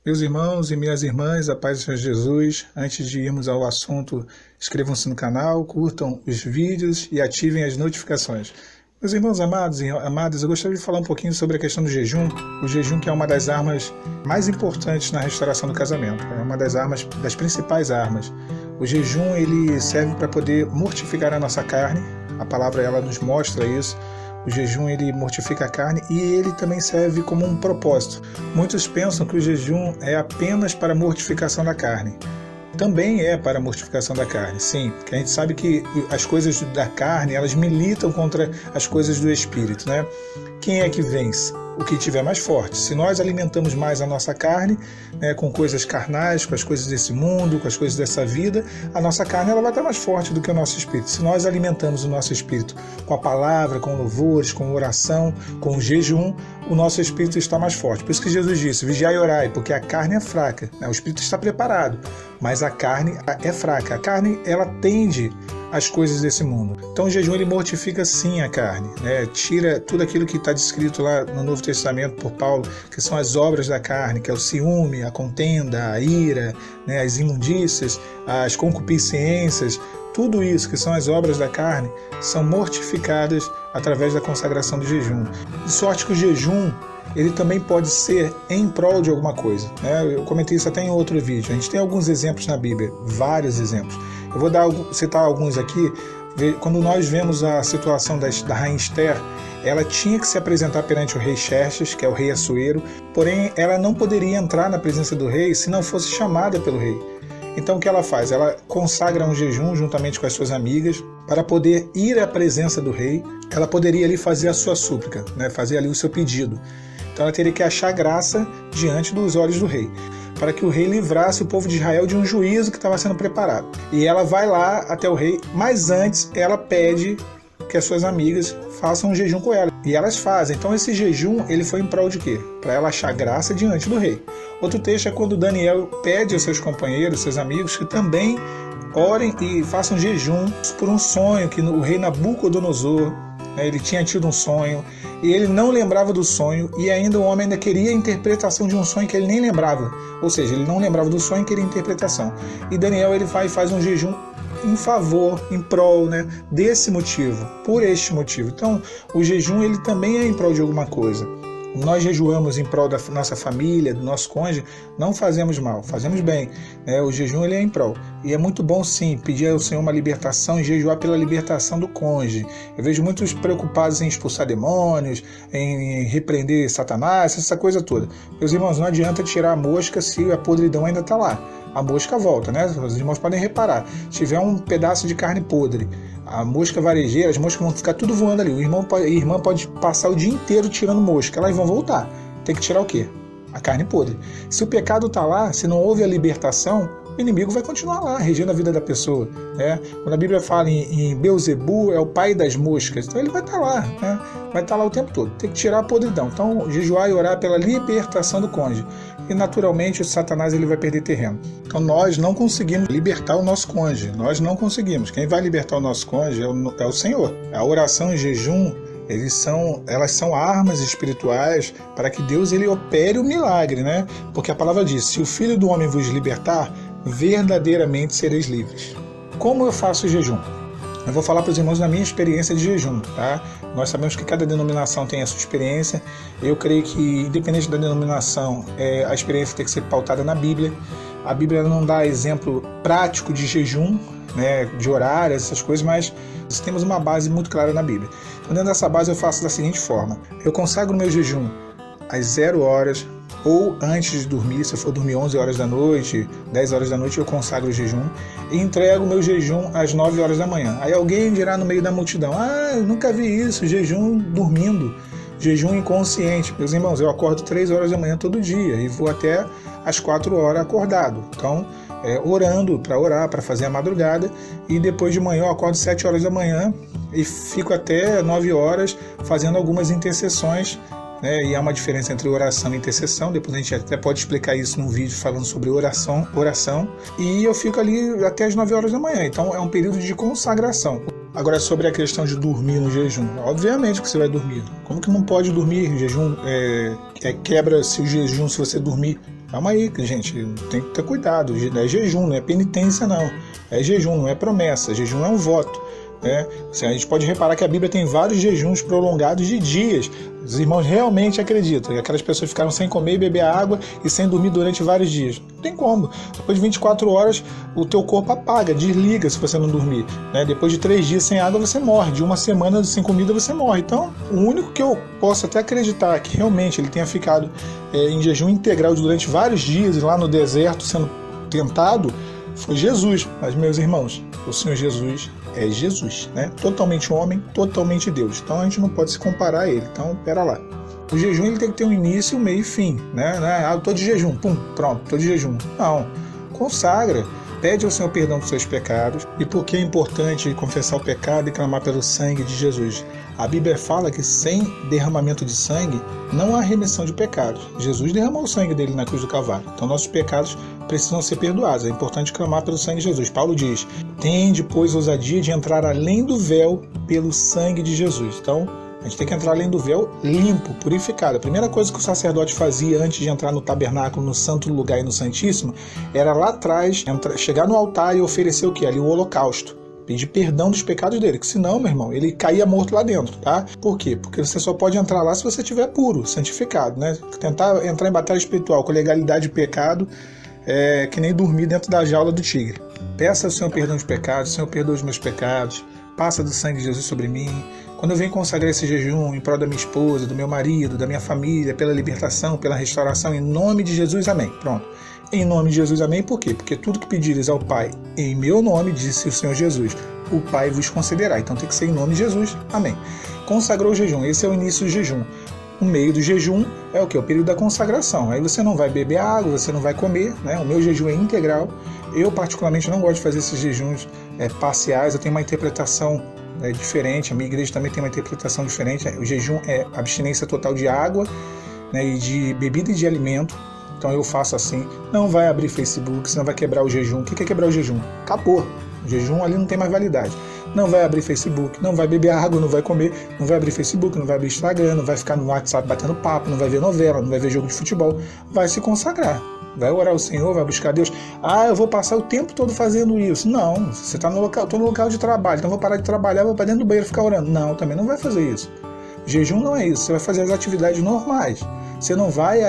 Meus irmãos e minhas irmãs, a paz do Senhor Jesus. Antes de irmos ao assunto, inscrevam-se no canal, curtam os vídeos e ativem as notificações. Meus irmãos amados e amadas, eu gostaria de falar um pouquinho sobre a questão do jejum. O jejum, que é uma das armas mais importantes na restauração do casamento. É uma das principais armas. O jejum, ele serve para poder mortificar a nossa carne. A palavra, ela nos mostra isso. O jejum, ele mortifica a carne e ele também serve como um propósito. Muitos pensam que o jejum é apenas para a mortificação da carne. Também é para a mortificação da carne, sim, porque a gente sabe que as coisas da carne, elas militam contra as coisas do espírito, né? Quem é que vence? O que tiver mais forte. Se nós alimentamos mais a nossa carne, né, com coisas carnais, com as coisas desse mundo, com as coisas dessa vida, a nossa carne ela vai estar mais forte do que o nosso espírito. Se nós alimentamos o nosso espírito com a palavra, com louvores, com oração, com o jejum, o nosso espírito está mais forte. Por isso que Jesus disse, vigiai e orai, porque a carne é fraca, né? O espírito está preparado, mas a carne é fraca. A carne, ela tende as coisas desse mundo. Então o jejum, ele mortifica sim a carne, né? Tira tudo aquilo que está descrito lá no Novo Testamento por Paulo, que são as obras da carne, que é o ciúme, a contenda, a ira, né? As imundícias, as concupiscências. Tudo isso que são as obras da carne são mortificadas através da consagração do jejum. De sorte que o jejum, ele também pode ser em prol de alguma coisa, né? Eu comentei isso até em outro vídeo. A gente tem alguns exemplos na Bíblia, vários exemplos. Eu vou citar alguns aqui. Quando nós vemos a situação da rainha Esther, ela tinha que se apresentar perante o rei Xerxes, que é o rei Assuero, porém ela não poderia entrar na presença do rei se não fosse chamada pelo rei. Então o que ela faz? Ela consagra um jejum juntamente com as suas amigas para poder ir à presença do rei. Ela poderia ali fazer a sua súplica, né? Fazer ali o seu pedido. Então ela teria que achar graça diante dos olhos do rei, para que o rei livrasse o povo de Israel de um juízo que estava sendo preparado. E ela vai lá até o rei, mas antes ela pede que as suas amigas façam um jejum com ela. E elas fazem. Então esse jejum, ele foi em prol de quê? Para ela achar graça diante do rei. Outro texto é quando Daniel pede aos seus companheiros, seus amigos, que também orem e façam jejum por um sonho que o rei Nabucodonosor, ele tinha tido um sonho e ele não lembrava do sonho, e ainda o homem ainda queria a interpretação de um sonho que ele nem lembrava. Ou seja, ele não lembrava do sonho e queria a interpretação. E Daniel, ele vai e faz um jejum em favor, em prol, né, desse motivo, por este motivo. Então, o jejum, ele também é em prol de alguma coisa. Nós jejuamos em prol da nossa família, do nosso cônjuge, não fazemos mal, fazemos bem, né? O jejum, ele é em prol. E é muito bom, sim, pedir ao Senhor uma libertação e jejuar pela libertação do cônjuge. Eu vejo muitos preocupados em expulsar demônios, em repreender Satanás, essa coisa toda. Meus irmãos, não adianta tirar a mosca se a podridão ainda está lá. A mosca volta, né? Os irmãos podem reparar. Se tiver um pedaço de carne podre, a mosca varejeira, as moscas vão ficar tudo voando ali. A irmã pode passar o dia inteiro tirando mosca, elas vão voltar. Tem que tirar o quê? A carne podre. Se o pecado está lá, se não houve a libertação, o inimigo vai continuar lá, regendo a vida da pessoa, né? Quando a Bíblia fala em Beelzebu, é o pai das moscas, então ele vai estar lá, né? Vai estar lá o tempo todo. Tem que tirar a podridão. Então, jejuar e orar pela libertação do cônjuge. E naturalmente o Satanás, ele vai perder terreno. Então nós não conseguimos libertar o nosso cônjuge. Nós não conseguimos. Quem vai libertar o nosso cônjuge é o Senhor. A oração e o jejum, elas são armas espirituais para que Deus, ele opere o milagre, né? Porque a palavra diz, se o Filho do Homem vos libertar, verdadeiramente sereis livres. Como eu faço o jejum? Eu vou falar para os irmãos da minha experiência de jejum, tá? Nós sabemos que cada denominação tem a sua experiência. Eu creio que, independente da denominação, a experiência tem que ser pautada na Bíblia. A Bíblia não dá exemplo prático de jejum, né, de horários, essas coisas, mas temos uma base muito clara na Bíblia. Então, dentro dessa base, eu faço da seguinte forma. Eu consagro o meu jejum às 0 horas, ou antes de dormir. Se eu for dormir 11 horas da noite, 10 horas da noite, eu consagro o jejum e entrego o meu jejum às 9 horas da manhã. Aí alguém dirá no meio da multidão, eu nunca vi isso, jejum dormindo, jejum inconsciente. Meus irmãos, eu acordo 3 horas da manhã todo dia e vou até às 4 horas acordado. Então, orando, para fazer a madrugada, e depois de manhã eu acordo 7 horas da manhã e fico até 9 horas fazendo algumas intercessões, né? E há uma diferença entre oração e intercessão. Depois a gente até pode explicar isso num vídeo falando sobre oração. E eu fico ali até as 9 horas da manhã. Então é um período de consagração. Agora, sobre a questão de dormir no jejum. Obviamente que você vai dormir. Como que não pode dormir? Jejum quebra-se o jejum se você dormir Calma aí, gente, tem que ter cuidado. É jejum, não é penitência, não. É jejum, não é promessa. Jejum é um voto. A gente pode reparar que a Bíblia tem vários jejuns prolongados de dias. Os irmãos realmente acreditam que aquelas pessoas ficaram sem comer e beber água e sem dormir durante vários dias. Não tem como. Depois de 24 horas, o teu corpo apaga, desliga se você não dormir. Depois de 3 dias sem água, você morre. De uma semana sem comida, você morre. Então, o único que eu posso até acreditar que realmente ele tenha ficado em jejum integral durante vários dias lá no deserto sendo tentado foi Jesus. Mas, meus irmãos, o Senhor Jesus é Jesus, Totalmente homem, totalmente Deus. Então a gente não pode se comparar a ele. Então, pera lá. O jejum ele tem que ter um início, meio e fim, eu tô de jejum, pronto, tô de jejum. Não, consagra. Pede ao Senhor perdão dos seus pecados. E por que é importante confessar o pecado e clamar pelo sangue de Jesus? A Bíblia fala que sem derramamento de sangue não há remissão de pecados. Jesus derramou o sangue dele na cruz do Calvário. Então nossos pecados precisam ser perdoados. É importante clamar pelo sangue de Jesus. Paulo diz: tende, pois, ousadia de entrar além do véu pelo sangue de Jesus. Então, a gente tem que entrar além do véu limpo, purificado. A primeira coisa que o sacerdote fazia antes de entrar no tabernáculo, no santo lugar e no santíssimo, era lá atrás, chegar no altar e oferecer o quê? Ali o holocausto. Pedir perdão dos pecados dele, que senão, meu irmão, ele caía morto lá dentro, tá? Por quê? Porque você só pode entrar lá se você estiver puro, santificado, Tentar entrar em batalha espiritual com legalidade de pecado é que nem dormir dentro da jaula do tigre. Peça ao Senhor perdão dos pecados, Senhor, perdoa os meus pecados, passa do sangue de Jesus sobre mim. Quando eu venho consagrar esse jejum em prol da minha esposa, do meu marido, da minha família, pela libertação, pela restauração, em nome de Jesus, amém. Pronto. Em nome de Jesus, amém. Por quê? Porque tudo que pedires ao Pai, em meu nome, disse o Senhor Jesus, o Pai vos concederá. Então tem que ser em nome de Jesus, amém. Consagrou o jejum, esse é o início do jejum. O meio do jejum é o quê? O período da consagração. Aí você não vai beber água, você não vai comer, O meu jejum é integral. Eu, particularmente, não gosto de fazer esses jejuns parciais. Eu tenho uma interpretação diferente. A minha igreja também tem uma interpretação diferente. O jejum é abstinência total de água, e de bebida e de alimento. Então eu faço assim. Não vai abrir Facebook, senão vai quebrar o jejum. O que é quebrar o jejum? Acabou. O jejum ali não tem mais validade. Não vai abrir Facebook, não vai beber água, não vai comer, não vai abrir Facebook, não vai abrir Instagram, não vai ficar no WhatsApp batendo papo, não vai ver novela, não vai ver jogo de futebol. Vai se consagrar. Vai orar ao Senhor, vai buscar Deus. Eu vou passar o tempo todo fazendo isso. Não, você está no local de trabalho, então vou parar de trabalhar, vou para dentro do banheiro ficar orando. Não, também não vai fazer isso. Jejum não é isso, você vai fazer as atividades normais. Você não vai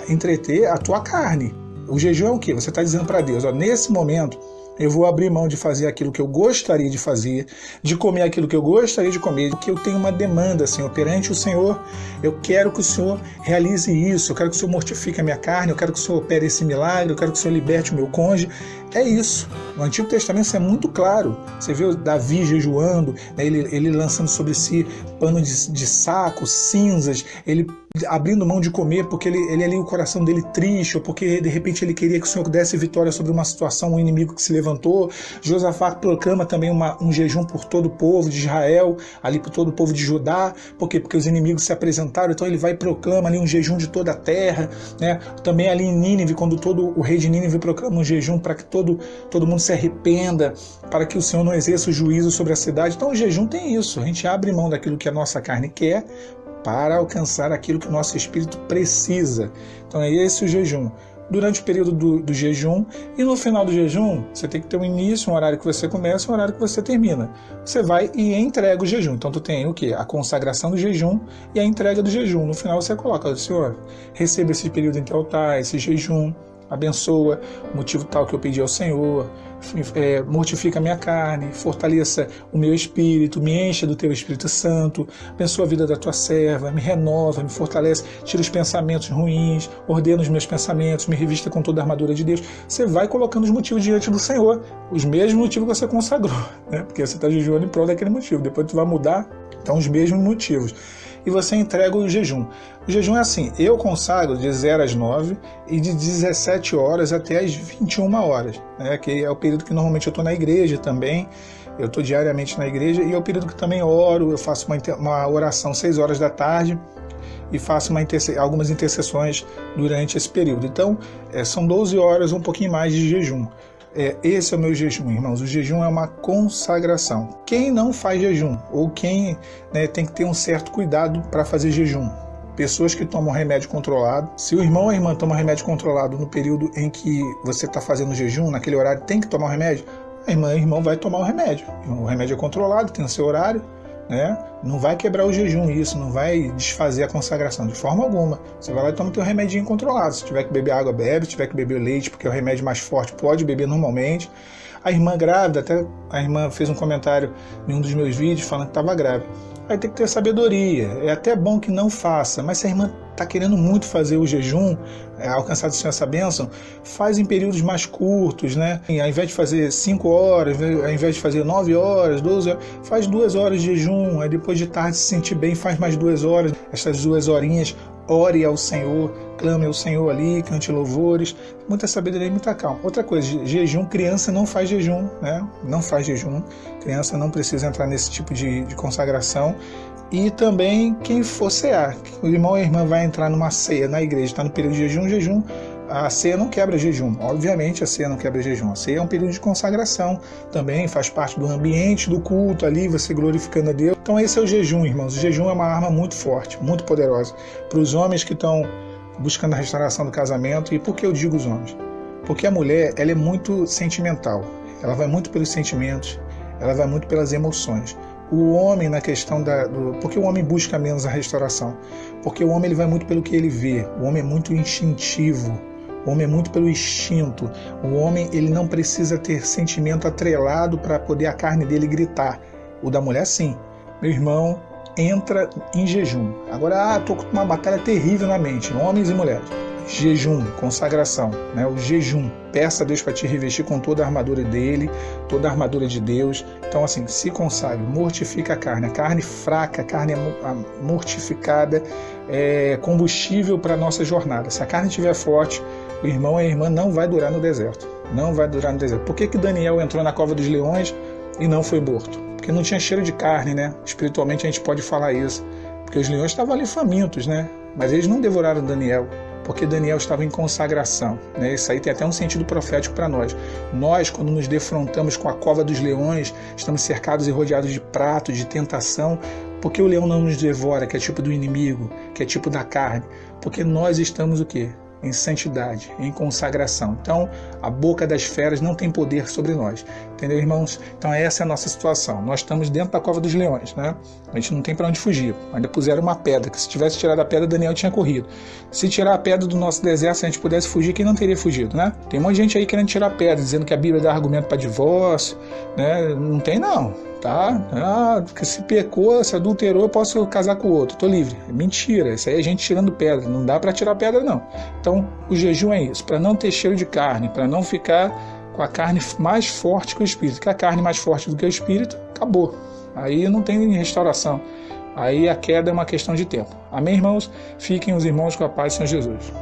entreter a tua carne. O jejum é o quê? Você está dizendo para Deus, nesse momento, eu vou abrir mão de fazer aquilo que eu gostaria de fazer, de comer aquilo que eu gostaria de comer, porque eu tenho uma demanda, Senhor, perante o Senhor. Eu quero que o Senhor realize isso, eu quero que o Senhor mortifique a minha carne, eu quero que o Senhor opere esse milagre, eu quero que o Senhor liberte o meu cônjuge. É isso. No Antigo Testamento isso é muito claro. Você vê o Davi jejuando, ele lançando sobre si pano de saco, cinzas, ele abrindo mão de comer porque ele ali o coração dele triste, ou porque de repente ele queria que o Senhor desse vitória sobre uma situação, um inimigo que se levantou. Josafá proclama também um jejum por todo o povo de Israel, ali por todo o povo de Judá. Por quê? Porque os inimigos se apresentaram, então ele vai e proclama ali um jejum de toda a terra, Também ali em Nínive, quando todo o rei de Nínive proclama um jejum para que todo mundo se arrependa, para que o Senhor não exerça o juízo sobre a cidade. Então o jejum tem isso, a gente abre mão daquilo que a nossa carne quer para alcançar aquilo que o nosso espírito precisa. Então é esse o jejum. Durante o período do jejum e no final do jejum, você tem que ter um início, um horário que você começa e um horário que você termina. Você vai e entrega o jejum. Então tu tem o quê? A consagração do jejum e a entrega do jejum. No final você coloca, Senhor, receba esse período em teu altar, esse jejum, abençoa o motivo tal que eu pedi ao Senhor, mortifica a minha carne, fortaleça o meu espírito, me encha do teu Espírito Santo, abençoa a vida da tua serva, me renova, me fortalece, tira os pensamentos ruins, ordena os meus pensamentos, me revista com toda a armadura de Deus. Você vai colocando os motivos diante do Senhor, os mesmos motivos que você consagrou, porque você está jejuando em prol daquele motivo, depois tu vai mudar, então os mesmos motivos. E você entrega o jejum. O jejum é assim, eu consagro de 0 às 9 e de 17 horas até às 21 horas, que é o período que normalmente eu estou na igreja também, eu estou diariamente na igreja, e é o período que também oro, eu faço uma oração 6 horas da tarde e faço algumas intercessões durante esse período. Então, são 12 horas, um pouquinho mais de jejum. Esse é o meu jejum, irmãos. O jejum é uma consagração. Quem não faz jejum, ou quem tem que ter um certo cuidado para fazer jejum, pessoas que tomam remédio controlado. Se o irmão ou a irmã toma remédio controlado no período em que você está fazendo jejum, naquele horário tem que tomar o remédio, a irmã e o irmão vai tomar o remédio. O remédio é controlado, tem o seu horário, né? Não vai quebrar o jejum isso, não vai desfazer a consagração de forma alguma. Você vai lá e toma o teu remedinho controlado. Se tiver que beber água, bebe. Se tiver que beber leite, porque é o remédio mais forte, pode beber normalmente. A irmã grávida, até a irmã fez um comentário em um dos meus vídeos falando que estava grávida. Aí tem que ter sabedoria. É até bom que não faça, mas se a irmã está querendo muito fazer o jejum, alcançar essa bênção, faz em períodos mais curtos, né? E ao invés de fazer 5 horas, ao invés de fazer 9 horas, 12 horas, faz 2 horas de jejum, aí depois de tarde se sentir bem, faz mais 2 horas, essas 2 horinhas, ore ao Senhor, clame ao Senhor ali, cante louvores, muita sabedoria e muita calma. Outra coisa, jejum, criança não faz jejum, né? Não faz jejum, criança não precisa entrar nesse tipo de consagração. E também quem for cear, o irmão e a irmã vai entrar numa ceia na igreja, está no período de jejum, a ceia não quebra jejum, obviamente a ceia não quebra jejum, a ceia é um período de consagração, também faz parte do ambiente do culto ali, você glorificando a Deus. Então esse é o jejum, irmãos, o jejum é uma arma muito forte, muito poderosa, para os homens que estão buscando a restauração do casamento. E por que eu digo os homens? Porque a mulher, ela é muito sentimental, ela vai muito pelos sentimentos, ela vai muito pelas emoções. O homem na questão por que o homem busca menos a restauração? Porque o homem ele vai muito pelo que ele vê, o homem é muito instintivo, o homem é muito pelo instinto, o homem ele não precisa ter sentimento atrelado para poder a carne dele gritar. O da mulher sim. Meu irmão, entra em jejum. Agora, estou com uma batalha terrível na mente, homens e mulheres. Jejum, consagração, né? O jejum, peça a Deus para te revestir com toda a armadura dele, toda a armadura de Deus. Então assim, se consagre, mortifica a carne fraca, a carne mortificada é combustível para a nossa jornada. Se a carne estiver forte, o irmão e a irmã não vai durar no deserto, não vai durar no deserto. Por que Daniel entrou na cova dos leões e não foi morto? Porque não tinha cheiro de carne, né? Espiritualmente a gente pode falar isso, porque os leões estavam ali famintos, né? Mas eles não devoraram Daniel, porque Daniel estava em consagração, né? Isso aí tem até um sentido profético para nós. Nós, quando nos defrontamos com a cova dos leões, estamos cercados e rodeados de pratos, de tentação, porque o leão não nos devora, que é tipo do inimigo, que é tipo da carne, porque nós estamos o quê? Em santidade, em consagração. Então, a boca das feras não tem poder sobre nós. Entendeu, irmãos? Então, essa é a nossa situação. Nós estamos dentro da cova dos leões, né? A gente não tem para onde fugir. Ainda puseram uma pedra, que se tivesse tirado a pedra, Daniel tinha corrido. Se tirar a pedra do nosso deserto, se a gente pudesse fugir, quem não teria fugido, né? Tem um monte de gente aí querendo tirar a pedra, dizendo que a Bíblia dá argumento para divórcio, né? Não tem, não. Tá? Porque se pecou, se adulterou, eu posso casar com o outro, tô livre. Mentira, isso aí é gente tirando pedra, não dá para tirar pedra não. Então o jejum é isso, para não ter cheiro de carne, para não ficar com a carne mais forte que o espírito, que a carne mais forte do que o espírito, acabou. Aí não tem restauração, aí a queda é uma questão de tempo. Amém, irmãos? Fiquem os irmãos com a paz de Senhor Jesus.